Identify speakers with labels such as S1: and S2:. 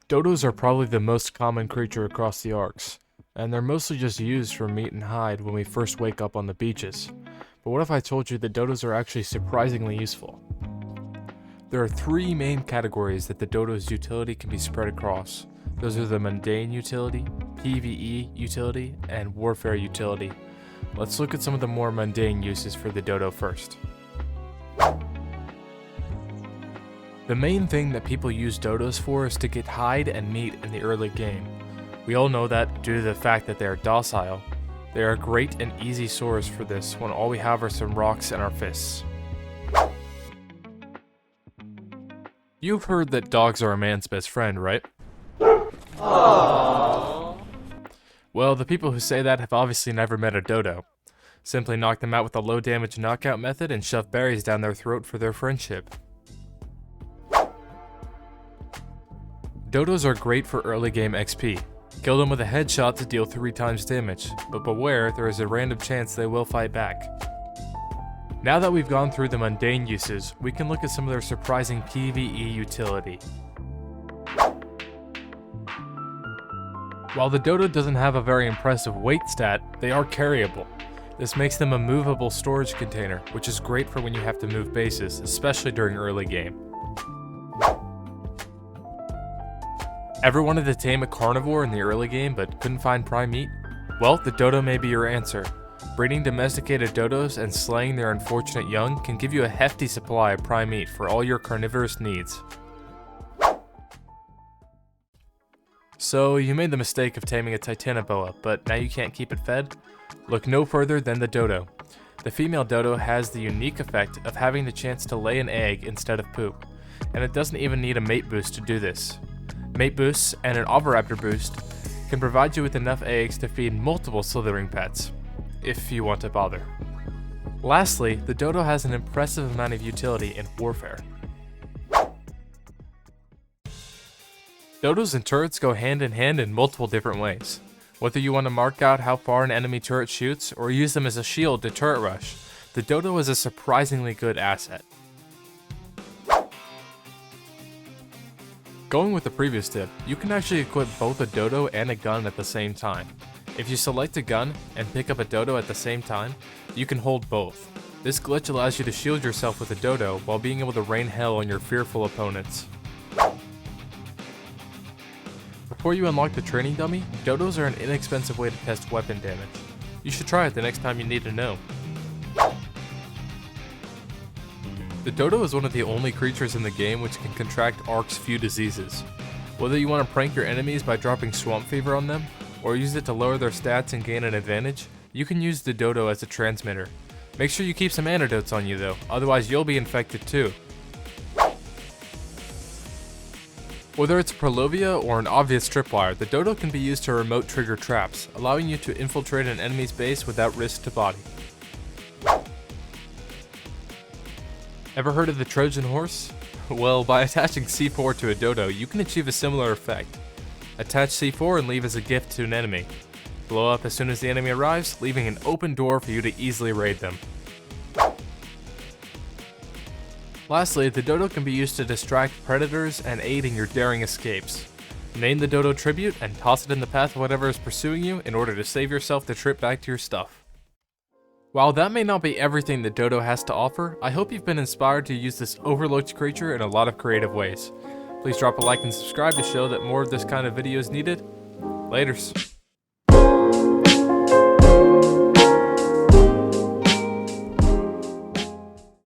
S1: Dodos are probably the most common creature across the arcs, and they're mostly just used for meat and hide when we first wake up on the beaches. But what if I told you that dodos are actually surprisingly useful? There are three main categories that the dodo's utility can be spread across. Those are the mundane utility, PvE utility, and warfare utility. Let's look at some of the more mundane uses for the dodo first. The main thing that people use dodos for is to get hide and meat in the early game. We all know that due to the fact that they are docile. They are a great and easy source for this when all we have are some rocks and our fists. You've heard that dogs are a man's best friend, right? Aww. Well, the people who say that have obviously never met a dodo. Simply knock them out with a low damage knockout method and shove berries down their throat for their friendship. Dodos are great for early game XP. Kill them with a headshot to deal 3 times damage, but beware, there is a random chance they will fight back. Now that we've gone through the mundane uses, we can look at some of their surprising PvE utility. While the dodo doesn't have a very impressive weight stat, they are carryable. This makes them a movable storage container, which is great for when you have to move bases, especially during early game. Ever wanted to tame a carnivore in the early game but couldn't find prime meat? Well, the dodo may be your answer. Breeding domesticated dodos and slaying their unfortunate young can give you a hefty supply of prime meat for all your carnivorous needs. So, you made the mistake of taming a titanoboa, but now you can't keep it fed? Look no further than the dodo. The female dodo has the unique effect of having the chance to lay an egg instead of poop, and it doesn't even need a mate boost to do this. Mate boosts and an oviraptor boost can provide you with enough eggs to feed multiple slithering pets, if you want to bother. Lastly, the dodo has an impressive amount of utility in warfare. Dodos and turrets go hand in hand in multiple different ways. Whether you want to mark out how far an enemy turret shoots or use them as a shield to turret rush, the dodo is a surprisingly good asset. Going with the previous tip, you can actually equip both a dodo and a gun at the same time. If you select a gun and pick up a dodo at the same time, you can hold both. This glitch allows you to shield yourself with a dodo while being able to rain hell on your fearful opponents. Before you unlock the training dummy, dodos are an inexpensive way to test weapon damage. You should try it the next time you need to know. The dodo is one of the only creatures in the game which can contract Ark's few diseases. Whether you want to prank your enemies by dropping swamp fever on them, or use it to lower their stats and gain an advantage, you can use the dodo as a transmitter. Make sure you keep some antidotes on you though, otherwise you'll be infected too. Whether it's Prolovia or an obvious tripwire, the dodo can be used to remote trigger traps, allowing you to infiltrate an enemy's base without risk to body. Ever heard of the Trojan horse? Well, by attaching C4 to a dodo, you can achieve a similar effect. Attach C4 and leave as a gift to an enemy. Blow up as soon as the enemy arrives, leaving an open door for you to easily raid them. Lastly, the dodo can be used to distract predators and aid in your daring escapes. Name the dodo tribute and toss it in the path of whatever is pursuing you in order to save yourself the trip back to your stuff. While that may not be everything that dodo has to offer, I hope you've been inspired to use this overlooked creature in a lot of creative ways. Please drop a like and subscribe to show that more of this kind of video is needed. Laters.